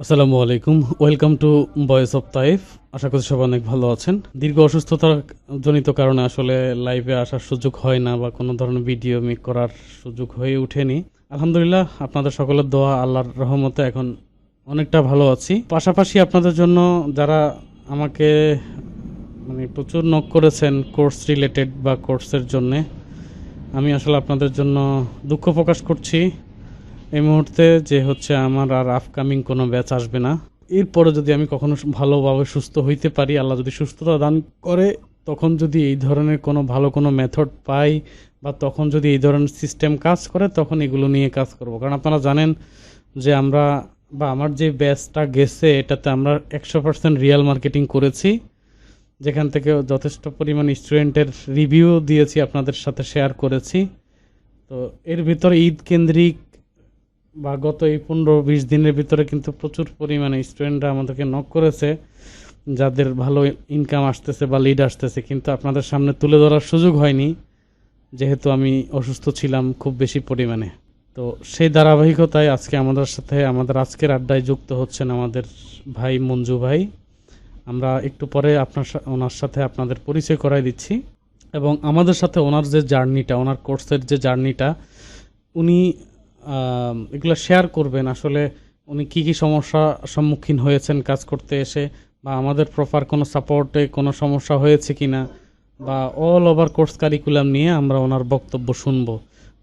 আসসালামু আলাইকুম, welcome to voice of Taif. আশা করি সবাই অনেক ভালো আছেন। দীর্ঘ অসুস্থতার জনিত কারণে আসলে লাইভে আসার সুযোগ হয় না বা কোনো ধরনের ভিডিও মেক করার সুযোগ হয়ে ওঠেনি। আলহামদুলিল্লাহ, আপনাদের সকলের দোয়া আল্লাহর রহমতে এখন অনেকটা ভালো আছি। পাশাপাশি আপনাদের জন্য যারা আমাকে প্রচুর নক করেছেন কোর্স রিলেটেড বা কোর্সের জন্যে, আমি আসলে আপনাদের জন্য দুঃখ প্রকাশ করছি এই মুহূর্তে যে হচ্ছে আমার আর আপকামিং কোনো ব্যাচ আসবে না। এরপরে যদি আমি কখনো ভালোভাবে সুস্থ হইতে পারি, আল্লাহ যদি সুস্থতা দান করে, তখন যদি এই ধরনের কোনো ভালো কোনো মেথড পাই বা তখন যদি এই ধরনের সিস্টেম কাজ করে, তখন এগুলো নিয়ে কাজ করব। কারণ আপনারা জানেন যে আমরা বা আমার যে ব্যাচটা গেছে এটাতে আমরা 100% রিয়েল মার্কেটিং করেছি, যেখান থেকে যথেষ্ট পরিমাণ স্টুডেন্টের রিভিউ দিয়েছি, আপনাদের সাথে শেয়ার করেছি। তো এর ভিতরে ঈদ কেন্দ্রিক বা গত এই 15-20 দিনের ভিতরে কিন্তু প্রচুর পরিমাণে স্টুডেন্টরা আমাদেরকে নক করেছে, যাদের ভালো ইনকাম আসতেছে বা লিড আসতেছে, কিন্তু আপনাদের সামনে তুলে ধরার সুযোগ হয়নি যেহেতু আমি অসুস্থ ছিলাম খুব বেশি পরিমাণে। তো সেই ধারাবাহিকতায় আজকে আমাদের সাথে আমাদের আজকের আড্ডায় যুক্ত হচ্ছেন আমাদের ভাই মঞ্জু ভাই। আমরা একটু পরে ওনার সাথে আপনাদের পরিচয় করাই দিচ্ছি এবং আমাদের সাথে ওনার যে জার্নিটা, ওনার কোর্সের যে জার্নিটা, উনি এগুলো শেয়ার করবেন। আসলে উনি কী কী সমস্যা সম্মুখীন হয়েছেন কাজ করতে এসে, বা আমাদের প্রপার কোনো সাপোর্টে কোনো সমস্যা হয়েছে কিনা, বা অল ওভার কোর্স কারিকুলাম নিয়ে আমরা ওনার বক্তব্য শুনবো।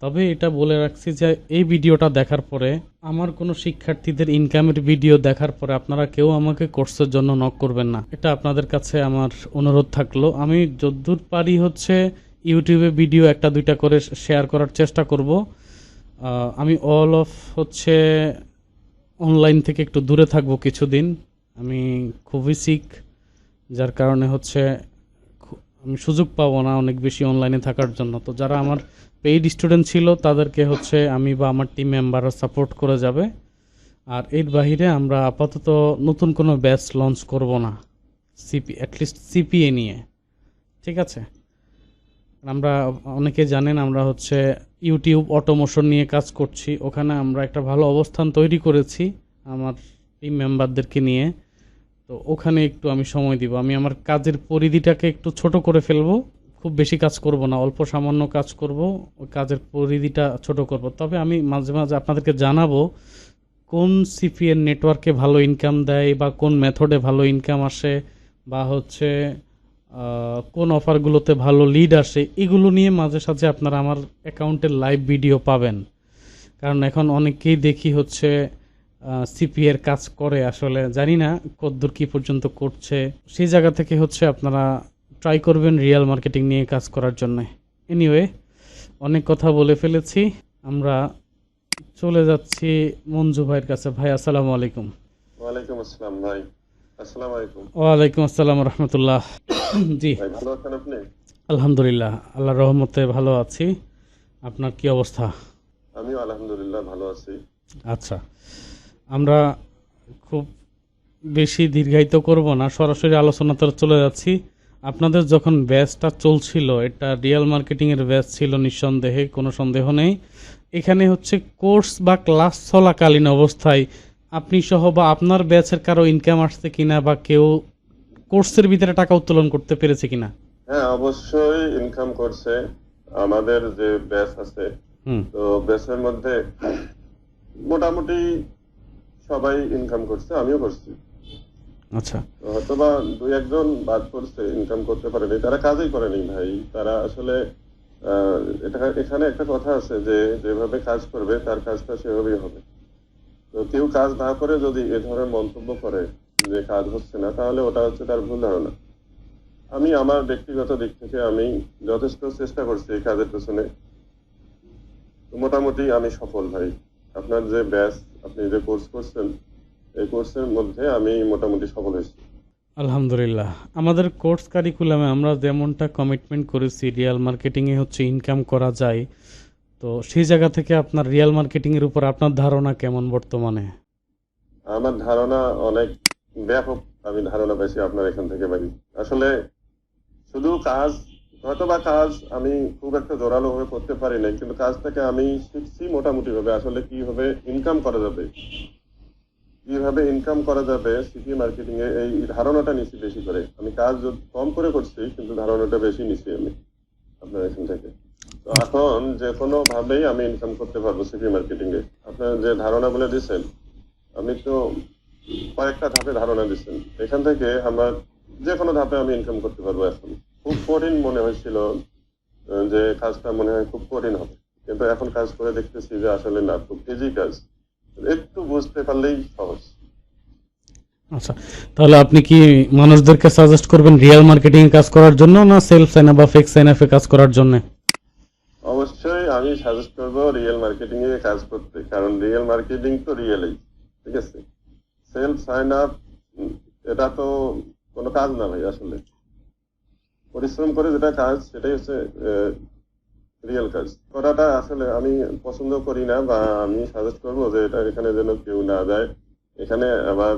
তবে এটা বলে রাখছি যে এই ভিডিওটা দেখার পরে, আমার কোনো শিক্ষার্থীদের ইনকামের ভিডিও দেখার পরে আপনারা কেউ আমাকে কোর্সের জন্য নক করবেন না, এটা আপনাদের কাছে আমার অনুরোধ থাকলো। আমি যদ্দূর পারি হচ্ছে ইউটিউবে ভিডিও একটা দুইটা করে শেয়ার করার চেষ্টা করব। আমি অল অফ হচ্ছে অনলাইন থেকে একটু দূরে থাকবো কিছুদিন। আমি খুবই সিক, যার কারণে হচ্ছে আমি সুযোগ পাবো না অনেক বেশি অনলাইনে থাকার জন্য। তো যারা আমার পেইড স্টুডেন্ট ছিল তাদেরকে হচ্ছে আমি বা আমার টিম মেম্বাররা সাপোর্ট করে যাবে। আর এর বাহিরে আমরা আপাতত নতুন কোনো ব্যাচ লঞ্চ করব না, অ্যাটলিস্ট সিপিএ নিয়ে। ঠিক আছে? আমরা অনেকে জানেন আমরা হচ্ছে ইউটিউব অটোমোশন নিয়ে কাজ করছি, ওখানে আমরা একটা ভালো অবস্থান তৈরি করেছি আমার টিম মেম্বারদেরকে নিয়ে। তো ওখানে একটু আমি সময় দিব, আমি আমার কাজের পরিধিটাকে একটু ছোট করে ফেলবো, খুব বেশি কাজ করব না, অল্প সামান্য কাজ করব, ওই কাজের পরিধিটা ছোট করব। তবে আমি মাঝে মাঝে আপনাদেরকে জানাবো কোন সিপিএর নেটওয়ার্কে ভালো ইনকাম দেয় বা কোন মেথডে ভালো ইনকাম আসে, বা হচ্ছে কোন অফারগুলোতে ভালো লিড আসে, এগুলো নিয়ে মাঝে সাঝে আপনারা আমার অ্যাকাউন্টের লাইভ ভিডিও পাবেন। কারণ এখন অনেকেই দেখি হচ্ছে সিপিএর কাজ করে, আসলে জানি না কতদূর কী পর্যন্ত করছে। সেই জায়গা থেকে হচ্ছে আপনারা ট্রাই করবেন রিয়েল মার্কেটিং নিয়ে কাজ করার জন্য। এনিওয়ে, অনেক কথা বলে ফেলেছি, আমরা চলে যাচ্ছি মঞ্জু ভাইয়ের কাছে। ভাই আসসালামু আলাইকুম। ওয়ালাইকুম আসসালাম ভাই। আসসালামু আলাইকুম। ওয়ালাইকুম আসসালাম রহমতুল্লাহ। জি, ভাই ভালো আছেন আপনি? আলহামদুলিল্লাহ, আল্লাহর রহমতে ভালো আছি। আপনার কি অবস্থা? আমিও আলহামদুলিল্লাহ ভালো আছি। আচ্ছা, আমরা খুব বেশি দীর্ঘায়িত করব না, সরাসরি আলোচনাতে চলে যাচ্ছি। আপনাদের যখন ব্যাচটা চলছিল, এটা রিয়েল মার্কেটিংয়ের ব্যাচ ছিল নিঃসন্দেহে, কোনো সন্দেহ নেই। এখানে হচ্ছে কোর্স বা ক্লাস চলাকালীন অবস্থায় আপনি সহ বা আপনার ব্যাচের কারো ইনকাম আসছে কিনা, বা কেউ কোর্সের ভিতরে টাকা উত্তোলন করতে পেরেছে কিনা? হ্যাঁ, অবশ্যই ইনকাম করছে আমাদের যে ব্যাচ আছে। হুম। তো ব্যাচের মধ্যে মোটামুটি সবাই ইনকাম করছে, আমিও করছি। আচ্ছা। তো হয়তোবা দুই একজন বাদ পড়ছে, ইনকাম করতে পারেনি, তারা কাজই করেনি ভাই। তারা আসলে এখানে একটা কথা আছে যে যেভাবে কাজ করবে তার কাজটা সেভাবেই হবে। তো কেউ কাজ না করে যদি এ ধরনের মন্তব্য করে যে কাজ হচ্ছে না, তাহলে ওটা হচ্ছে তার ভুল ধারণা। আমি আমার ব্যক্তিগত দিক থেকে আমি যথেষ্ট চেষ্টা করছি এই কাজের পেছনে। তো মোটামুটি আমি সফল ভাই। আপনার যে ব্যাচ, আপনি যে কোর্স করছেন, এই কোর্সের মধ্যে আমি মোটামুটি সফল হয়েছি। আলহামদুলিল্লাহ, আমাদের কোর্স কারিকুলামে আমরা যেমনটা কমিটমেন্ট করেছি রিয়েল মার্কেটিংয়ে হচ্ছে ইনকাম করা যায়। তো সেই জায়গা থেকে আপনার রিয়েল মার্কেটিংয়ের উপর আপনার ধারণা কেমন বর্তমানে? আমার ধারণা অনেক ব্যাপক। আমি ধারণা পাইছি আপনার এখান থেকে ভাই। আসলে শুধু কাজ, হয়তোবা কাজ আমি খুব একটা জোরালো ভাবে করতে পারি না, কিন্তু কাজটাকে আমি শিখছি মোটামুটি ভাবে, আসলে কিভাবে ইনকাম করা যাবে। কিভাবে ইনকাম করা যাবে সিপি মার্কেটিং এ, এই ধারণাটা নিছি বেশি করে। আমি কাজ কম করে করছি, কিন্তু ধারণাটা বেশি নিছি আমি আপনার এখান থেকে। তো এখন যে কোনো ভাবেই আমি ইনকাম করতে পারবো সিপি মার্কেটিং এ। আপনার যে ধারণাগুলো দিচ্ছেন, আমি তো কয়েকটা ধাপে ধারণা দিচ্ছেন, এখান থেকে আমার যে কোনো ধাপে আমি ইনকাম করতে পারবো। এখন খুব কঠিন মনে হয়েছিল, যে কাজটা মনে হয় খুব কঠিন হবে, কিন্তু এখন কাজ করে দেখতেছি যে আসলে না, খুব ইজি কাজ, একটু বুঝতে পারলেই সহজ। আচ্ছা, তাহলে আপনি কি মানুষদেরকে সাজেস্ট করবেন রিয়েল মার্কেটিং এ কাজ করার জন্য, না সেলফ সাইন আপ বা ফেক সাইন আপে কাজ করার জন্য? অবশ্যই আমি সাজেস্ট করবো রিয়েল মার্কেটিং এ কাজ করতে, কারণ রিয়েল মার্কেটিং তো রিয়েলই, ঠিক আছে। সেলফ সাইন আপ এটা তো কোনো কাজ না ভাই। আসলে পরিশ্রম করে যেটা কাজ, সেটাই হচ্ছে রিয়েল কাজ করাটা। আসলে আমি পছন্দ করি না, বা আমি সাজেস্ট করবো যে এটা এখানে যেন কেউ না যায়। এখানে আবার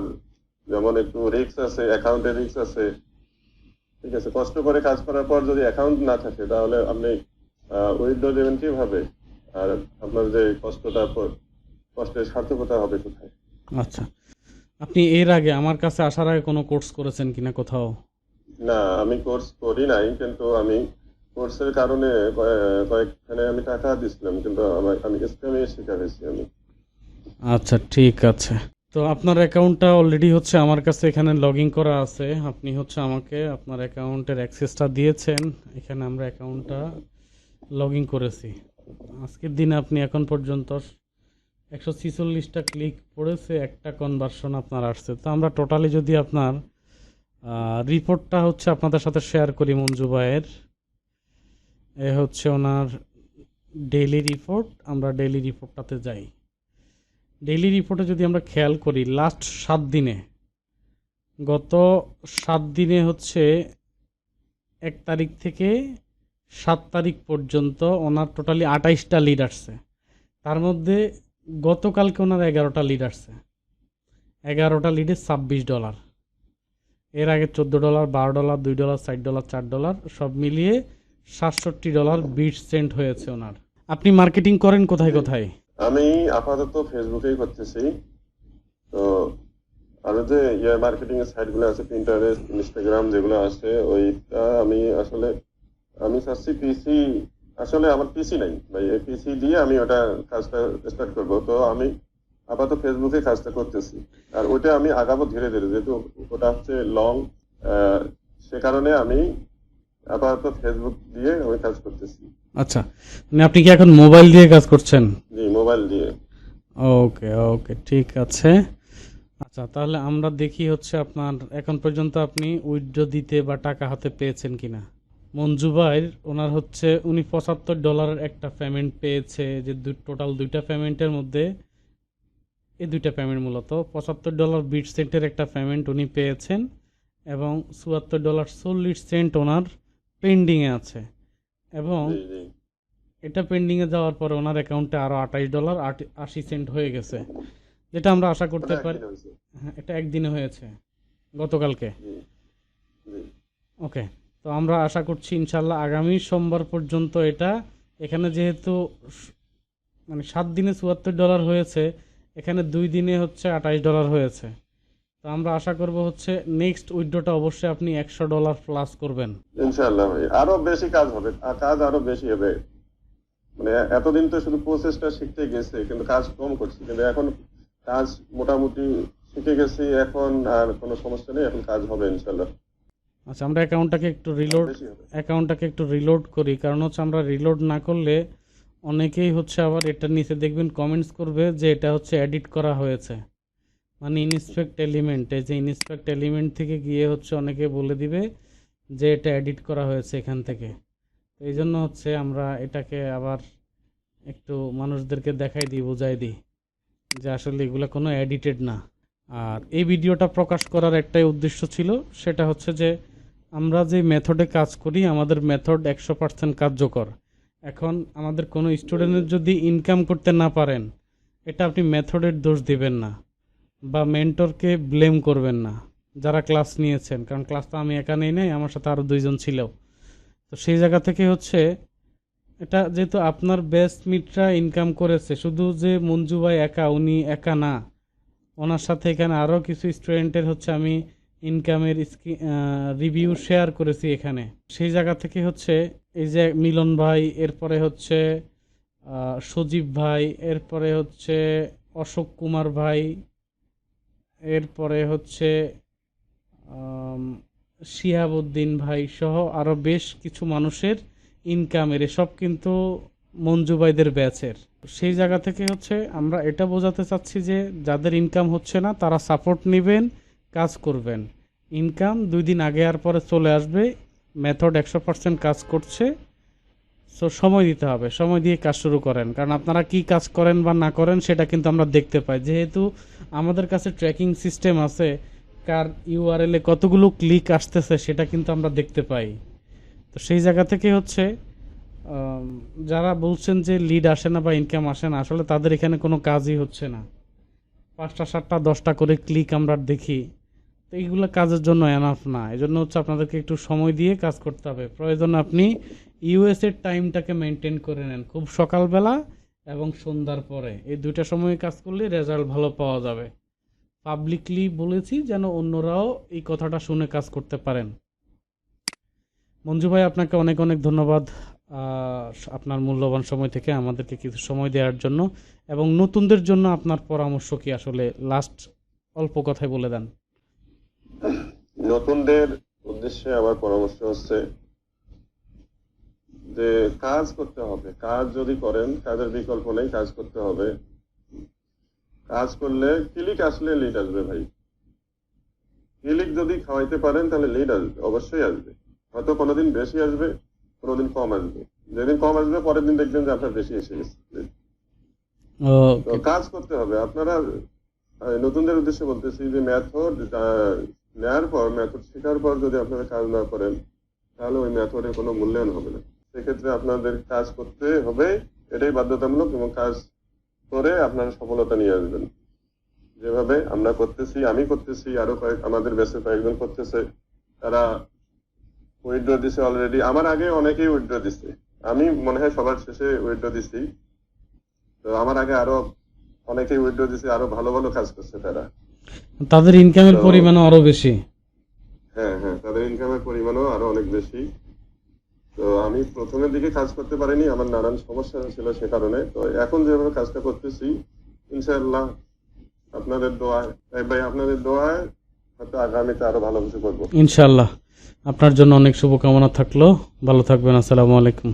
যেমন একটু রিস্ক আছে, অ্যাকাউন্টে রিস্ক আছে, ঠিক আছে। কষ্ট করে কাজ করার পর যদি অ্যাকাউন্ট না থাকে, তাহলে আপনি উইথড্র দেবেন কিভাবে? আর আপনার যে কষ্টের সার্থকতা হবে কোথায়? আচ্ছা, আপনি এর আগে আমার কাছে আসার আগে কোনো কোর্স করেছেন কিনা কোথাও? না, আমি কোর্স করি নাই, কিন্তু আমি কোর্সের কারণে কয়েকখানে আমি টাকা দিছিলাম, কিন্তু আমি স্ক্যামে শিকার হয়েছি আমি। আচ্ছা, ঠিক আছে। তো আপনার অ্যাকাউন্টটা অলরেডি হচ্ছে আমার কাছে এখানে লগ ইন করা আছে। আপনি হচ্ছে আমাকে আপনার অ্যাকাউন্টের অ্যাক্সেসটা দিয়েছেন। এখানে আমরা অ্যাকাউন্টটা লগ ইন করেছি। আজকের দিনে আপনি এখন পর্যন্ত 146টা ক্লিক পড়েছে, একটা কনভার্সন আপনার আসছে। তো আমরা টোটালি যদি আপনার রিপোর্টটা হচ্ছে আপনাদের সাথে শেয়ার করি, মঞ্জু ভাইয়ের এ হচ্ছে ওনার ডেইলি রিপোর্ট। আমরা ডেইলি রিপোর্টটাতে যাই। ডেইলি রিপোর্টে যদি আমরা খেয়াল করি, লাস্ট 7 দিনে, গত 7 দিনে হচ্ছে 1 তারিখ থেকে 7 তারিখ পর্যন্ত ওনার টোটালি 28টা লিড আসছে। তার মধ্যে গতকালকে ওনার 11টা লিড আসছে। 11টা লিডে $26। এর আগে $14, $12, $2, $60, $4 সব মিলিয়ে $67.20 হয়েছে ওনার। আপনি মার্কেটিং করেন কোথায় কোথায়? আমি আপাতত ফেসবুকেই করতেছি। তো আর যে মার্কেটিং এর সাইট গুলো আছে, পিন্টারেস্ট, ইনস্টাগ্রাম যেগুলো আছে, ওইটা আমি চাচ্ছি পিসি। আসলে আমার পিসি নাই ভাই, এই পিসি দিয়ে আমি ওটা কাজটা স্টার্ট করব। তো আমি আপাতত ফেসবুকে কাজটা করতেছি, আর ওটা আমি আগাবো ধীরে ধীরে, যেহেতু ওটা হচ্ছে লং, সে কারণে আমি আপাতত ফেসবুক দিয়ে আমি কাজ করতেছি। আচ্ছা, মানে আপনি কি এখন মোবাইল দিয়ে কাজ করছেন? জি, মোবাইল দিয়ে। ওকে ওকে, ঠিক আছে। আচ্ছা, তাহলে আমরা দেখি হচ্ছে আপনার এখন পর্যন্ত আপনি উইথড্র দিতে বা টাকা হাতে পেয়েছেন কিনা। মঞ্জু ভাইয়ের ওনার হচ্ছে উনি $75 একটা পেমেন্ট পেয়েছে, যে টোটাল দুইটা পেমেন্টের মধ্যে এই দুইটা পেমেন্ট মূলত $75.20 একটা পেমেন্ট উনি পেয়েছেন, এবং $74.40 ওনার পেন্ডিংয়ে আছে। এবং জি জি। এটা পেন্ডিংয়ে যাওয়ার পরে ওনার অ্যাকাউন্টে আরও $28.80 হয়ে গেছে, যেটা আমরা আশা করতে ওটা পারি। একদিন হয়েছে। হ্যাঁ, এটা একদিনে হয়েছে, গতকালকে। জি জি। ওকে, তো আমরা আশা করছি ইনশাল্লাহ আগামী সোমবার পর্যন্ত এটা, এখানে যেহেতু মানে 7 দিনে $74 হয়েছে, এখানে 2 দিনে হচ্ছে $28 হয়েছে। তো আমরা আশা করব হচ্ছে নেক্সট উইথড্রটা অবশ্যই আপনি $100 প্লাস করবেন। ইনশাআল্লাহ ভাই, আরো বেশি কাজ হবে, আর কাজ আরো বেশি হবে। মানে এতদিন তো শুধু প্রসেসটা শিখতে গেছে, কিন্তু কাজ কম করছি, কিন্তু এখন কাজ মোটামুটি শিখে গেছি। এখন আর কোনো সমস্যা নেই, এখন কাজ হবে ইনশাআল্লাহ। আচ্ছা, আমরা অ্যাকাউন্টটাকে বেশি হবে। একটু রিলোড করি, কারণ হচ্ছে আমরা রিলোড না করলে অনেকেই হচ্ছে আবার এটার নিচে দেখবেন কমেন্টস করবে যে এটা হচ্ছে এডিট করা হয়েছে, মানে ইনস্পেক্ট এলিমেন্ট, এই যে ইনস্পেক্ট এলিমেন্ট থেকে গিয়ে হচ্ছে অনেকে বলে দিবে যে এটা এডিট করা হয়েছে এখান থেকে। তো এই জন্য হচ্ছে আমরা এটাকে আবার একটু মানুষদেরকে দেখাই দিই, বোঝাই দিই যে আসলে এগুলো কোনো এডিটেড না। আর এই ভিডিওটা প্রকাশ করার একটাই উদ্দেশ্য ছিল, সেটা হচ্ছে যে আমরা যে মেথডে কাজ করি, আমাদের মেথড 100% কার্যকর। এখন আমাদের কোনো স্টুডেন্টের যদি ইনকাম করতে না পারেন, এটা আপনি মেথডের দোষ দিবেন না বা মেন্টরকে ব্লেম করবেন না যারা ক্লাস নিয়েছেন, কারণ ক্লাস তো আমি একা নেই নাই, আমার সাথে আরও 2জন ছিল। তো সেই জায়গা থেকে হচ্ছে এটা যেহেতু আপনার বেস্ট মিটরা ইনকাম করেছে, শুধু যে মঞ্জু ভাই একা, উনি একা না, ওনার সাথে এখানে আরও কিছু স্টুডেন্টের হচ্ছে আমি ইনকামের রিভিউ শেয়ার করেছি এখানে। সেই জায়গা থেকে হচ্ছে এই যে মিলন ভাই, এরপরে হচ্ছে সজীব ভাই, এরপরে হচ্ছে অশোক কুমার ভাই, এরপরে হচ্ছে শিহাবুদ্দিন ভাই সহ আরও বেশ কিছু মানুষের ইনকামের, এসব কিন্তু মঞ্জু ভাইদের ব্যাচের। সেই জায়গা থেকে হচ্ছে আমরা এটা বোঝাতে চাচ্ছি যে যাদের ইনকাম হচ্ছে না তারা সাপোর্ট নেবেন, কাজ করবেন। ইনকাম 2 দিন আগে আর পরে চলে আসবে, মেথড 100% কাজ করছে। সো সময় দিতে হবে, সময় দিয়ে কাজ শুরু করেন, কারণ আপনারা কি কাজ করেন বা না করেন সেটা কিন্তু আমরা দেখতে পাই। যেহেতু আমাদের কাছে ট্র্যাকিং সিস্টেম আছে, কার ইউআরএলে কতগুলো ক্লিক আসতেছে সেটা কিন্তু আমরা দেখতে পাই। তো সেই জায়গা থেকে হচ্ছে যারা বলছেন যে লিড আসে না বা ইনকাম আসে না, আসলে তাদের এখানে কোনো কাজই হচ্ছে না। 5টা 7টা 10টা করে ক্লিক আমরা দেখি, তো এইগুলো কাজের জন্য এনাফ না। এই জন্য হচ্ছে আপনাদেরকে একটু সময় দিয়ে কাজ করতে হবে। প্রয়োজন আপনি ইউএসের টাইমটাকে মেনটেন করে নেন, খুব সকালবেলা এবং সন্ধ্যার পরে, এই 2টা সময়ে কাজ করলে রেজাল্ট ভালো পাওয়া যাবে। পাবলিকলি বলেছি যেন অন্যরাও এই কথাটা শুনে কাজ করতে পারেন। মঞ্জু ভাই, আপনাকে অনেক অনেক ধন্যবাদ আপনার মূল্যবান সময় থেকে আমাদেরকে কিছু সময় দেওয়ার জন্য। এবং নতুনদের জন্য আপনার পরামর্শ কি আসলে লাস্ট অল্প কথায় বলে দেন। নতুনদের উদ্দেশ্যে আমার পরামর্শ হচ্ছে যে কাজ করতে হবে। কাজ যদি করেন, কাজের বিকল্প নেই, কাজ করতে হবে। কাজ করলে ক্লিক আসলে লিড আসবে ভাই। ক্লিক যদি খাওয়াইতে পারেন তাহলে লিড আসবে, অবশ্যই আসবে। হয়তো কোনোদিন বেশি আসবে, কোনোদিন কম আসবে। যেদিন কম আসবে পরের দিন দেখবেন যে আপনার বেশি এসে গেছে। তো কাজ করতে হবে। আপনারা নতুনদের উদ্দেশ্যে বলতেছি যে মেথড নেওয়ার পর, মেথড শেখার পর যদি আপনারা কাজ না করেন তাহলে ওই মেথডের কোনো মূল্যায়ন হবে না। সেক্ষেত্রে আপনাদের কাজ করতে হবে, এটাই বাধ্যতামূলক, এবং কাজ করে আপনারা সফলতা নিয়ে আসবেন। যেভাবে আমরা করতেছি, আমি করতেছি, আরো আমাদের ব্যাচে কয়েকজন করতেছে, তারা উইথড্র দিছে অলরেডি। আমার আগে অনেকেই উইথড্র দিচ্ছে, আমি মনে হয় সবার শেষে উইথড্র দিছি। তো আমার আগে আরো অনেকেই উইথড্র দিছে, আরো ভালো ভালো কাজ করছে তারা, তাদের ইনকামের পরিমাণও আরো বেশি। হ্যাঁ হ্যাঁ, তাদের ইনকামের পরিমাণও আরো অনেক বেশি। তো আমি প্রথমের দিকে কাজ করতে পারিনি, আমার নানান সমস্যা ছিল সে কারণে। তো এখন যেভাবে কাজটা করতেছি, ইনশাআল্লাহ আপনাদের দোয়ায়, ভাই আপনাদের দোয়ায় হয়তো আগামীতে আরো ভালো কিছু করবো ইনশাআল্লাহ। আপনার জন্য অনেক শুভকামনা থাকলো, ভালো থাকবেন। আসসালামু আলাইকুম।